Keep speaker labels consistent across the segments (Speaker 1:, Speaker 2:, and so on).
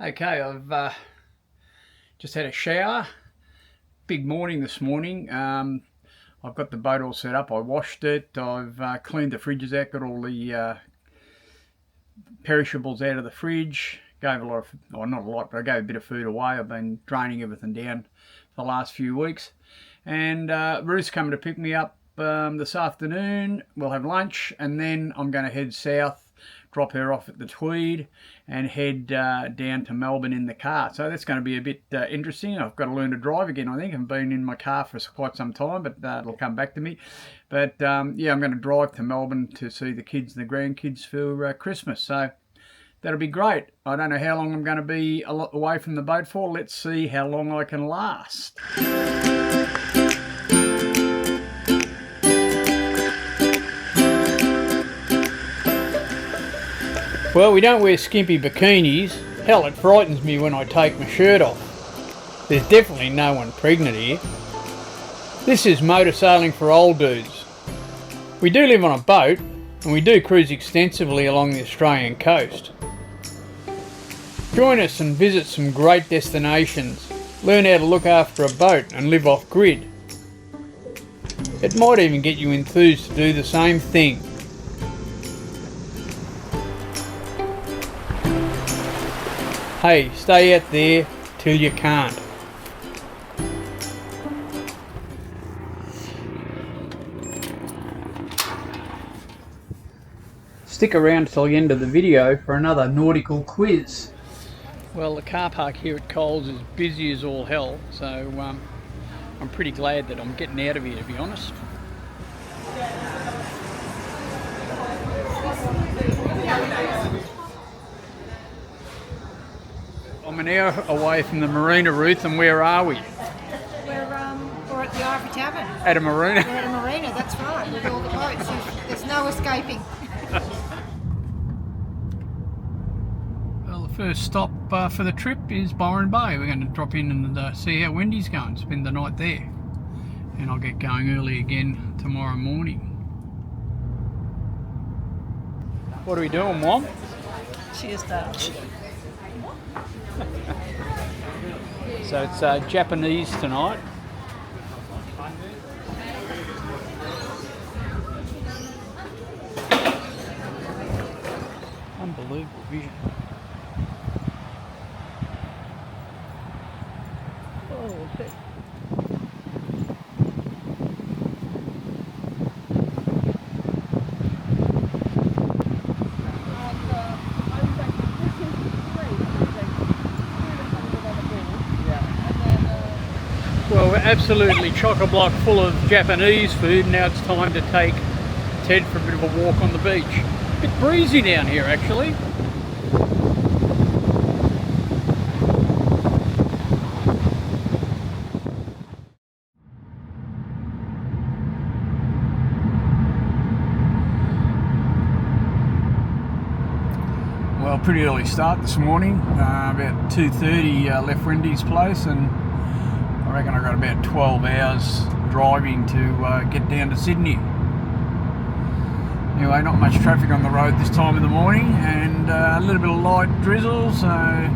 Speaker 1: Okay, I've just had a shower. Big morning this morning. I've got the boat all set up. I washed it. I've cleaned the fridges out, got all the perishables out of the fridge. Gave a lot of, well, not a lot, but I gave a bit of food away. I've been draining everything down for the last few weeks. And Ruth's coming to pick me up this afternoon. We'll have lunch, and then I'm going to head south, drop her off at the Tweed, and head down to Melbourne in the car. So that's going to be a bit interesting. I've got to learn to drive again, I think. I've been in my car for quite some time, but it'll come back to me. But yeah, I'm going to drive to Melbourne to see the kids and the grandkids for Christmas. So that'll be great. I don't know how long I'm going to be away from the boat for. Let's see how long I can last. Well, we don't wear skimpy bikinis. Hell, it frightens me when I take my shirt off. There's definitely no one pregnant here. This is motor sailing for old dudes. We do live on a boat, and we do cruise extensively along the Australian coast. Join us and visit some great destinations. Learn how to look after a boat and live off grid. It might even get you enthused to do the same thing. Hey, stay out there till you can't. Stick around till the end of the video for another nautical quiz. Well, the car park here at Coles is busy as all hell, so I'm pretty glad that I'm getting out of here, to be honest. I'm an hour away from the marina, Ruth, and where are we?
Speaker 2: We're at the Ivory Tavern.
Speaker 1: At a marina?
Speaker 2: We're at a marina, that's right, with all the boats. There's no escaping.
Speaker 1: Well, the first stop for the trip is Byron Bay. We're going to drop in and see how Wendy's going, spend the night there. And I'll get going early again tomorrow morning. What are we doing, Mom?
Speaker 2: Cheers, darling.
Speaker 1: So it's Japanese tonight. Unbelievable vision. Oh, okay. Well, we're absolutely chock-a-block full of Japanese food. Now it's time to take Ted for a bit of a walk on the beach. A bit breezy down here, actually. Well, pretty early start this morning. About 2:30 left Wendy's place, and I reckon I got about 12 hours driving to get down to Sydney. Anyway, not much traffic on the road this time of the morning, and a little bit of light drizzle, so I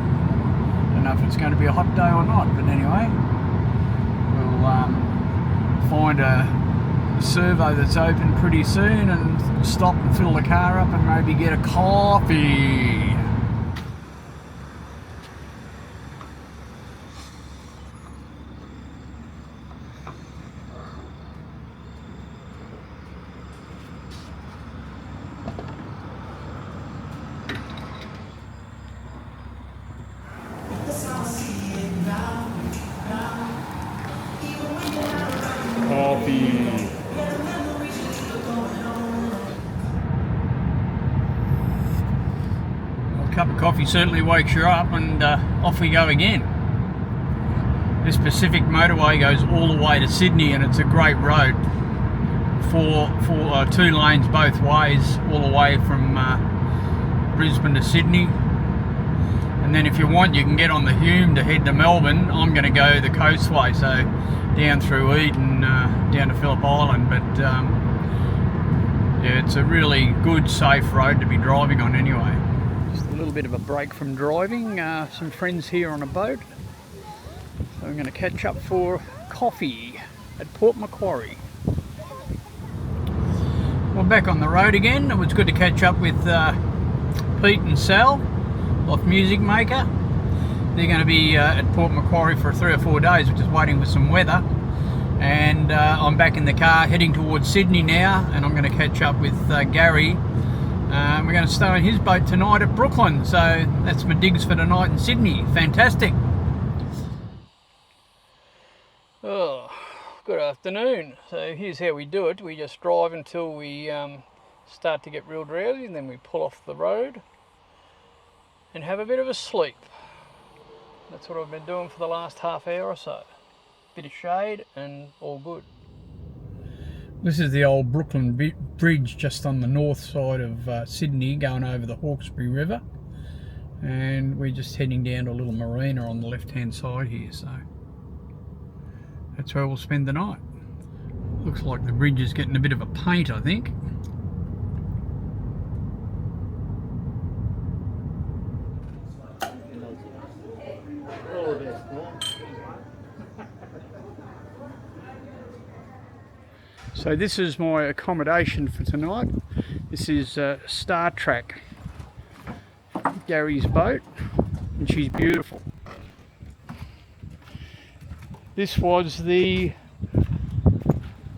Speaker 1: don't know if it's going to be a hot day or not, but anyway, we'll find a servo that's open pretty soon and stop and fill the car up and maybe get a coffee. Coffee. Well, a cup of coffee certainly wakes you up, and off we go again. This Pacific motorway goes all the way to Sydney, and it's a great road. For 2 lanes both ways, all the way from Brisbane to Sydney. And then if you want, you can get on the Hume to head to Melbourne. I'm going to go the coastway, so down through Eden, down to Phillip Island. But yeah, it's a really good, safe road to be driving on anyway. Just a little bit bit of a break from driving. Some friends here on a boat. So I'm going to catch up for coffee at Port Macquarie. We're back on the road again. It was good to catch up with Pete and Sal off Music Maker. They're going to be at Port Macquarie for 3 or 4 days. We're just waiting for some weather. And I'm back in the car heading towards Sydney now, and I'm going to catch up with Gary. We're going to stay on his boat tonight at Brooklyn, so that's my digs for tonight in Sydney. Fantastic. Oh, good afternoon. So here's how we do it. We just drive until we start to get real drowsy, and then we pull off the road and have a bit of a sleep. That's what I've been doing for the last half hour or so. Bit of shade and all good. This is the old Brooklyn Bridge just on the north side of Sydney, going over the Hawkesbury River, and we're just heading down to a little marina on the left hand side here, so that's where we'll spend the night. Looks like the bridge is getting a bit of a paint, I think. So this is my accommodation for tonight. This is Star Trek, Gary's boat, and she's beautiful. This was the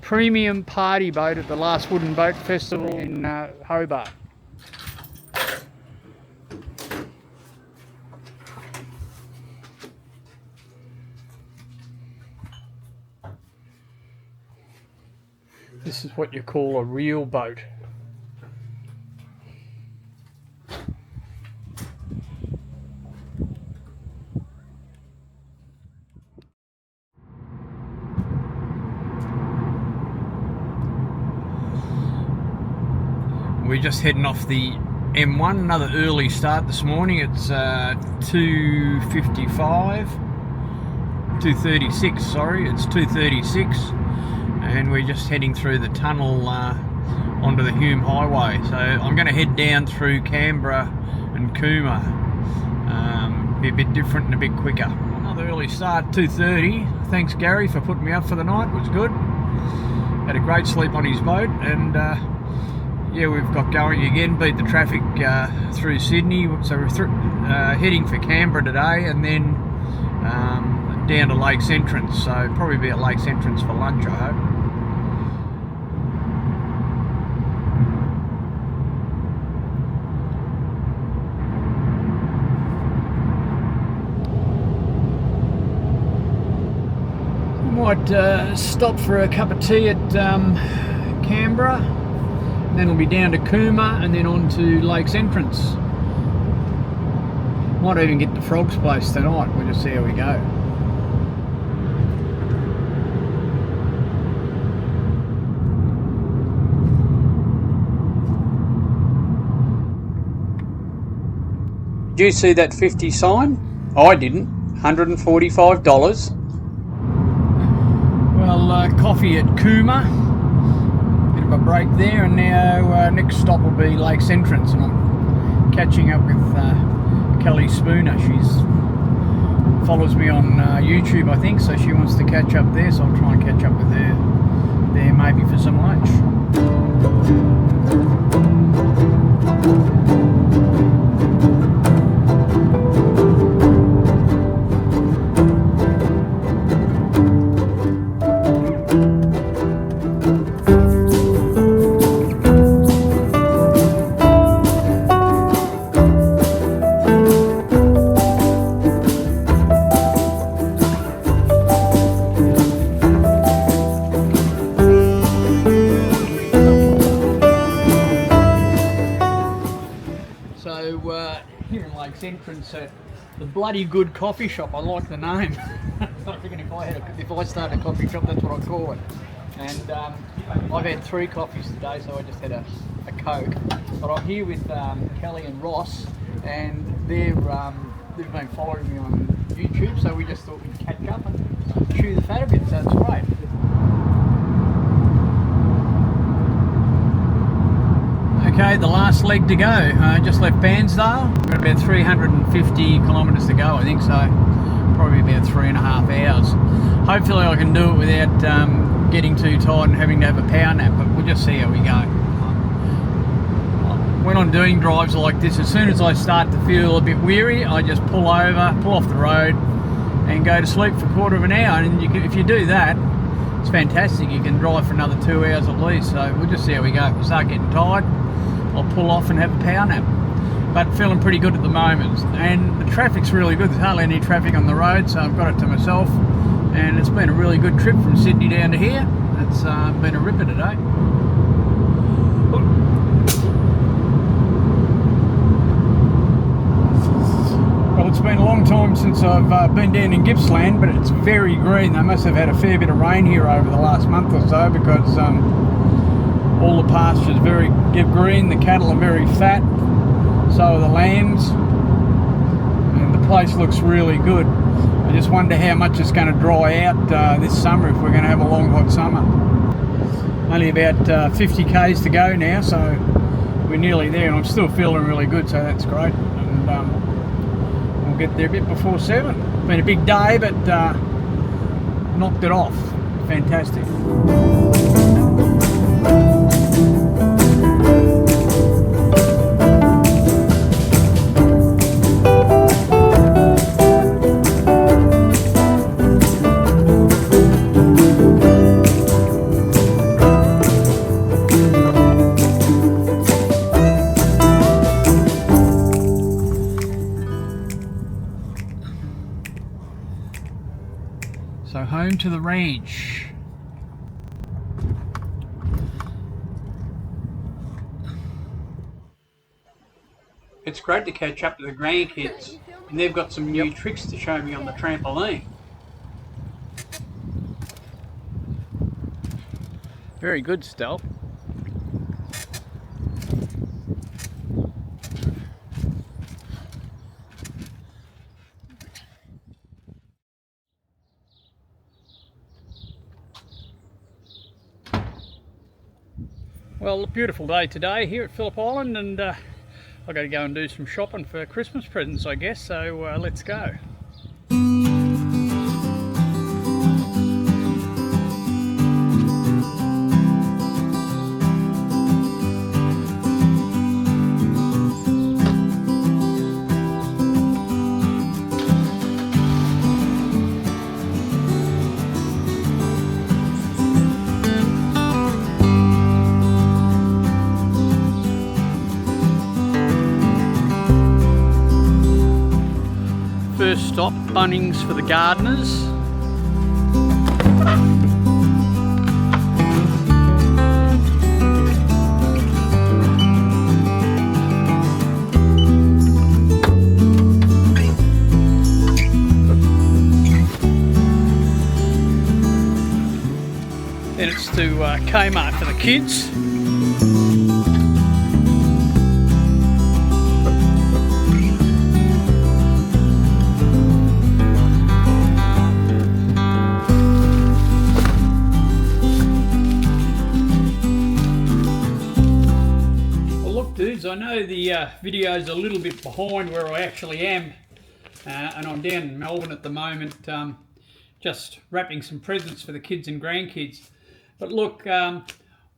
Speaker 1: premium party boat at the last Wooden Boat Festival in Hobart. This is what you call a real boat. We're just heading off the M1, another early start this morning. It's 2:36, sorry, it's 2:36. And we're just heading through the tunnel onto the Hume Highway. So I'm going to head down through Canberra and Cooma. Be a bit different and a bit quicker. Another early start, 2:30. Thanks Gary for putting me up for the night, it was good. Had a great sleep on his boat, and yeah, we've got going again, beat the traffic through Sydney. So we're heading for Canberra today, and then down to Lakes Entrance. So probably be at Lakes Entrance for lunch, I hope. Might stop for a cup of tea at Canberra, and then we'll be down to Cooma and then on to Lakes Entrance. Might even get to Frog's Place tonight. We'll just see how we go. Did you see that 50 sign? I didn't. $145. Well, coffee at Cooma, bit of a break there, and now next stop will be Lakes Entrance, and I'm catching up with Kelly Spooner. She's follows me on YouTube, I think, so she wants to catch up there, so I'll try and catch up with her there maybe for some lunch. Here in Lakes Entrance at the Bloody Good Coffee Shop. I like the name. I reckon if I started a coffee shop, that's what I'd call it. And I've had 3 coffees today, so I just had a Coke. But I'm here with Kelly and Ross, and they've been following me on YouTube, so we just thought we'd catch up and chew the fat a bit, so it's great. Okay, the last leg to go. Just left Bairnsdale. We've got about 350 kilometres to go, I think, so probably about 3.5 hours. Hopefully I can do it without getting too tired and having to have a power nap, but we'll just see how we go. When I'm doing drives like this, as soon as I start to feel a bit weary, I just pull over, pull off the road and go to sleep for a quarter of an hour. And if you do that, it's fantastic. You can drive for another 2 hours at least. So we'll just see how we go. If I start getting tired, I'll pull off and have a power nap. But feeling pretty good at the moment. And the traffic's really good. There's hardly any traffic on the road, so I've got it to myself. And it's been a really good trip from Sydney down to here. It's been a ripper today. Well, it's been a long time since I've been down in Gippsland, but it's very green. They must have had a fair bit of rain here over the last month or so, because all the pastures very green, the cattle are very fat, so are the lambs, and the place looks really good. I just wonder how much it's going to dry out this summer if we're going to have a long hot summer. Only about 50 k's to go now, so we're nearly there, and I'm still feeling really good, so that's great. And we'll get there a bit before 7. It's been a big day, but knocked it off. Fantastic. So home to the ranch. It's great to catch up to the grandkids, and they've got some new tricks to show me on the trampoline. Very good, Stel. Well, a beautiful day today here at Phillip Island, and I've got to go and do some shopping for Christmas presents, I guess, so let's go. First stop, Bunnings for the gardeners. Then it's to Kmart for the kids. I know the video's a little bit behind where I actually am, and I'm down in Melbourne at the moment, just wrapping some presents for the kids and grandkids. But look, I'm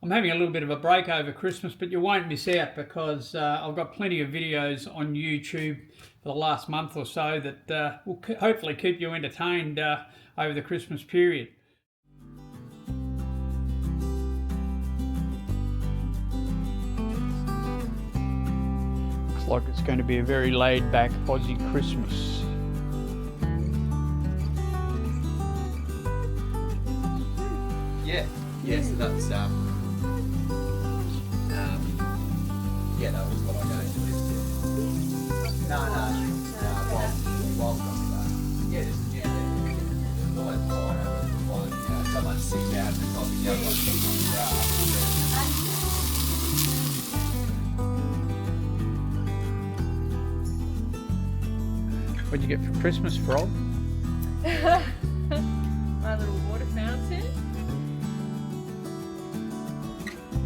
Speaker 1: having a little bit of a break over Christmas, but you won't miss out, because I've got plenty of videos on YouTube for the last month or so that will hopefully keep you entertained over the Christmas period. Like it's going to be a very laid-back Aussie Christmas.
Speaker 3: Yeah, so that's yeah, that was what I going to do. No, whilst yeah, this is there's always one, someone sits out the top, the other one sits on the grass.
Speaker 1: What'd you get for Christmas, Frog?
Speaker 4: My little water fountain.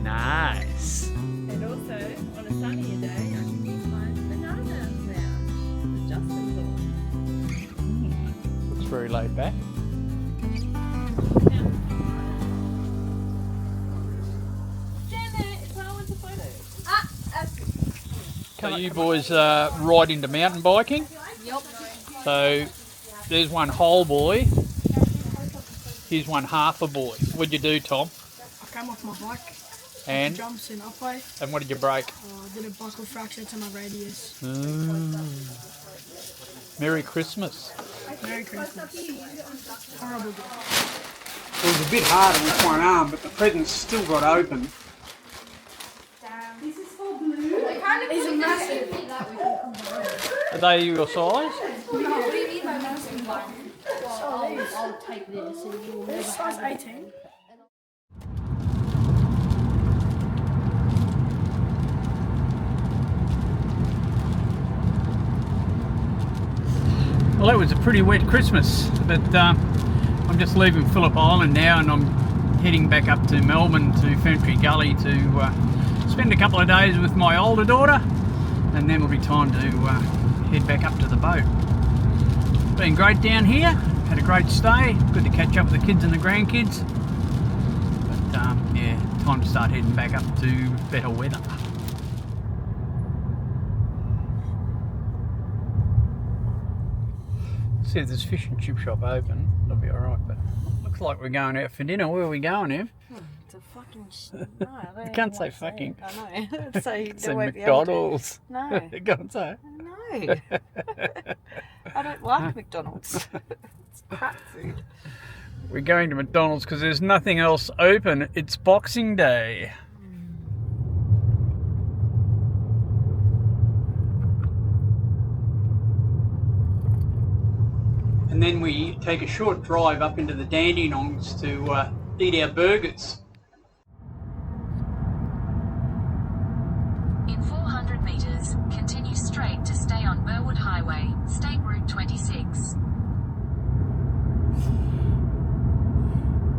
Speaker 1: Nice.
Speaker 4: And also sunnier day, I can eat my bananas now. The Justin
Speaker 1: Looks very laid back.
Speaker 4: Stand there, it's when I went to photos.
Speaker 1: So you boys ride into mountain biking?
Speaker 4: Yep.
Speaker 1: So there's one whole boy. Here's one half a boy. What'd you do, Tom?
Speaker 5: I came off my bike,
Speaker 1: And
Speaker 5: jumps in upway.
Speaker 1: and what did you break?
Speaker 5: I did a buckle fracture to my radius.
Speaker 1: Merry Christmas.
Speaker 5: Merry Christmas. Horrible day.
Speaker 1: It was a bit harder with one arm, but the present's still got open.
Speaker 5: He's a massive.
Speaker 1: Are they your size?
Speaker 2: I'll take this and you will never
Speaker 5: Size 18.
Speaker 1: Well, that was a pretty wet Christmas, but I'm just leaving Phillip Island now and I'm heading back up to Melbourne to Ferntree Gully to spend a couple of days with my older daughter, and then it'll be time to head back up to the boat. Been great down here, had a great stay, good to catch up with the kids and the grandkids, but yeah, time to start heading back up to better weather. See if there's fish and chip shop open, that'll be alright, but looks like we're going out for dinner. Where are we going, Ev?
Speaker 4: It's a fucking no, I don't
Speaker 1: You can't
Speaker 4: even
Speaker 1: say
Speaker 4: want to
Speaker 1: fucking.
Speaker 4: it. I know. Say
Speaker 1: Say
Speaker 4: won't be able to.
Speaker 1: McDonald's.
Speaker 4: No.
Speaker 1: Go on, say it.
Speaker 4: No. I don't like McDonald's. It's crap food.
Speaker 1: We're going to McDonald's because there's nothing else open. It's Boxing Day. And then we take a short drive up into the Dandenongs to eat our burgers.
Speaker 6: In 400 metres, continue straight to stay on Burwood Highway, State Route 26.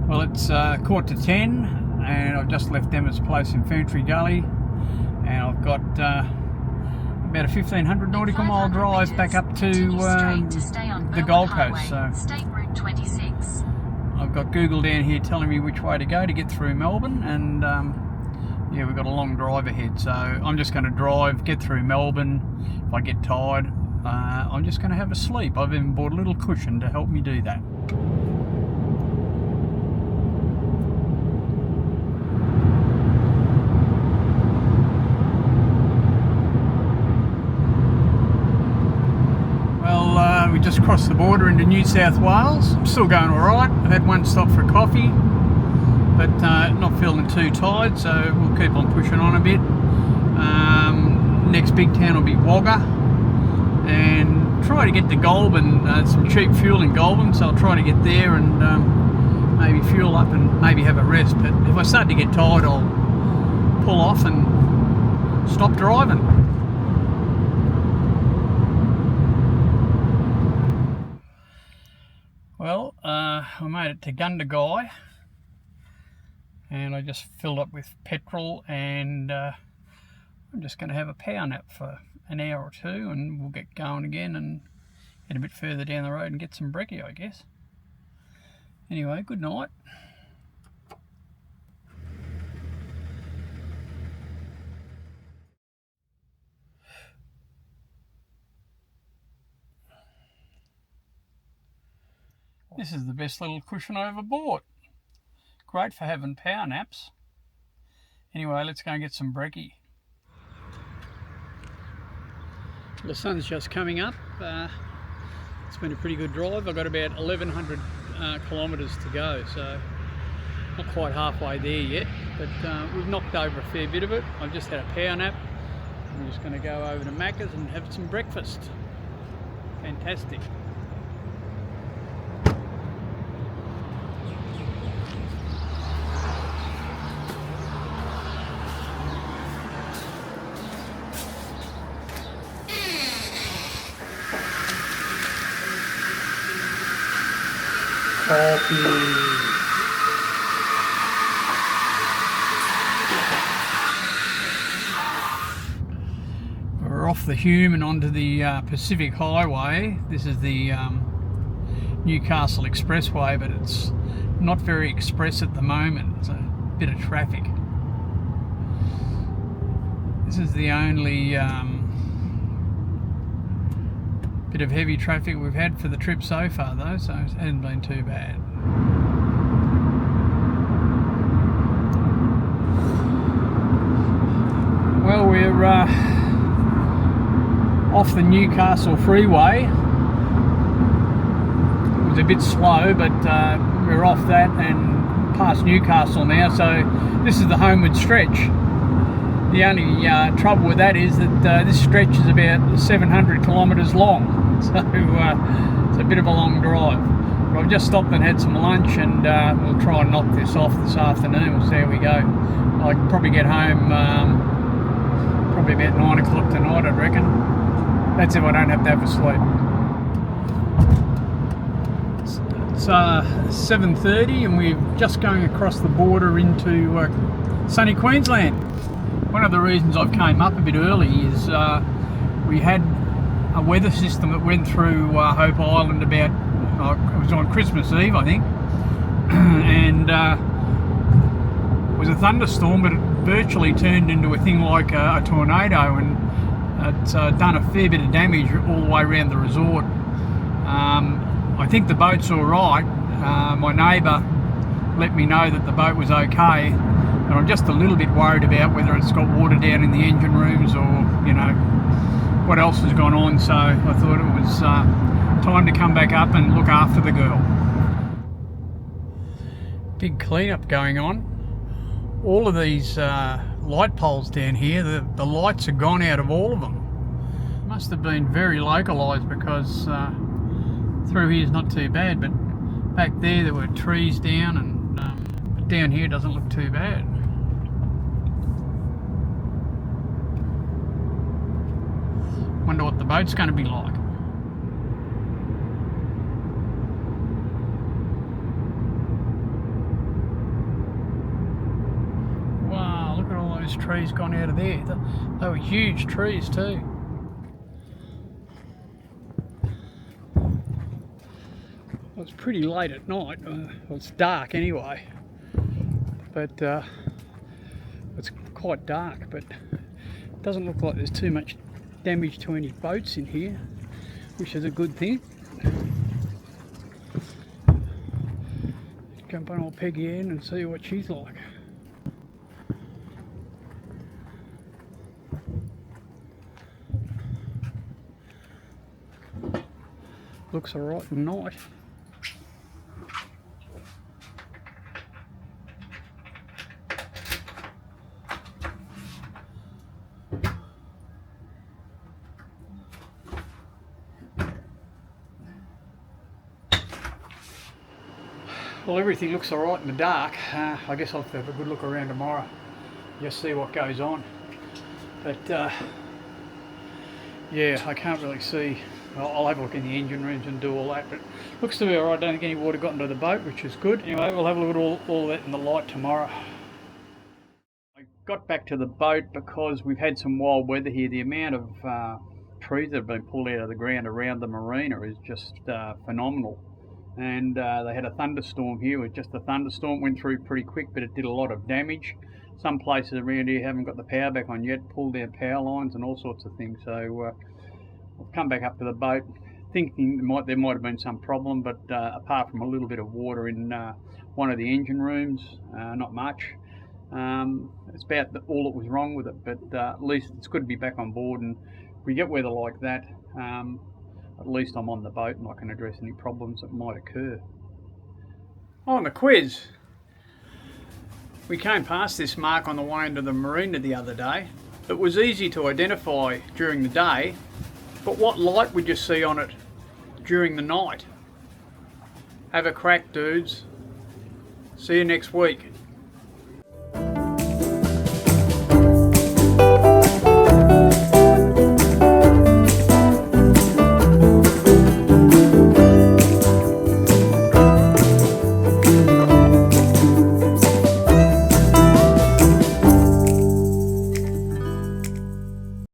Speaker 1: Well, it's 9:45 and I've just left Emma's place in Ferntree Gully, and I've got about a 1,500 nautical mile drive back up to the Gold Coast. So
Speaker 6: State Route 26.
Speaker 1: I've got Google down here telling me which way to go to get through Melbourne, and yeah, we've got a long drive ahead. So I'm just going to drive, get through Melbourne. If I get tired, I'm just going to have a sleep. I've even bought a little cushion to help me do that. We just crossed the border into New South Wales. I'm still going alright. I've had one stop for a coffee, but not feeling too tired, so we'll keep on pushing on a bit. Next big town will be Wagga, and try to get to Goulburn, some cheap fuel in Goulburn, so I'll try to get there and maybe fuel up and maybe have a rest. But if I start to get tired, I'll pull off and stop driving. Well, I made it to Gundagai, and I just filled up with petrol, and I'm just going to have a power nap for an hour or two, and we'll get going again and head a bit further down the road and get some brekkie, I guess. Anyway, good night. This is the best little cushion I ever bought. Great for having power naps. Anyway, let's go and get some brekkie. The sun's just coming up. It's been a pretty good drive. I've got about 1,100 kilometres to go, so not quite halfway there yet, but we've knocked over a fair bit of it. I've just had a power nap. I'm just going to go over to Macca's and have some breakfast. Fantastic. the Hume and onto the Pacific Highway. This is the Newcastle Expressway, but it's not very express at the moment. It's a bit of traffic. This is the only bit of heavy traffic we've had for the trip so far though, so it hasn't been too bad. Well, we're off the Newcastle freeway. It was a bit slow, but we're off that and past Newcastle now, so this is the homeward stretch. The only trouble with that is that this stretch is about 700 kilometres long, so it's a bit of a long drive. But I've just stopped and had some lunch, and we'll try and knock this off this afternoon. We'll see how we go. I can probably get home probably about 9 o'clock tonight, I reckon. That's if I don't have to have a sleep. It's 7:30 and we're just going across the border into sunny Queensland. One of the reasons I've came up a bit early is we had a weather system that went through Hope Island about, it was on Christmas Eve I think, and it was a thunderstorm, but it virtually turned into a thing like a tornado, and it's done a fair bit of damage all the way around the resort. I think the boat's all right. My neighbour let me know that the boat was okay, and I'm just a little bit worried about whether it's got water down in the engine rooms or, you know, what else has gone on, so I thought it was time to come back up and look after the girl. Big cleanup going on. All of these light poles down here, the lights are gone out of all of them. Must have been very localised, because through here is not too bad, but back there were trees down, and but down here doesn't look too bad. Wonder what the boat's going to be like. Wow, look at all those trees gone out of there. They were huge trees too. It was pretty late at night. Well, it's dark anyway, but it's quite dark, but it doesn't look like there's too much damage to any boats in here, which is a good thing. Jump on old Peggy-Anne and see what she's like. Looks alright at night. Well, everything looks alright in the dark. I guess I'll have a good look around tomorrow, just see what goes on. But yeah, I can't really see. I'll have a look in the engine rooms and do all that, but looks to be alright. I don't think any water got into the boat, which is good. Anyway, we'll have a look at all that in the light tomorrow. I got back to the boat because we've had some wild weather here. The amount of trees that have been pulled out of the ground around the marina is just phenomenal. And they had a thunderstorm here. It was just a thunderstorm, went through pretty quick, but it did a lot of damage. Some places around here haven't got the power back on yet, pulled down power lines and all sorts of things. So I've come back up to the boat thinking there might have been some problem, but apart from a little bit of water in one of the engine rooms, not much. It's about all that was wrong with it, but at least it's good to be back on board, and if we get weather like that, at least I'm on the boat and I can address any problems that might occur. On the quiz, we came past this mark on the way into the marina the other day. It was easy to identify during the day, but what light would you see on it during the night? Have a crack, dudes. See you next week.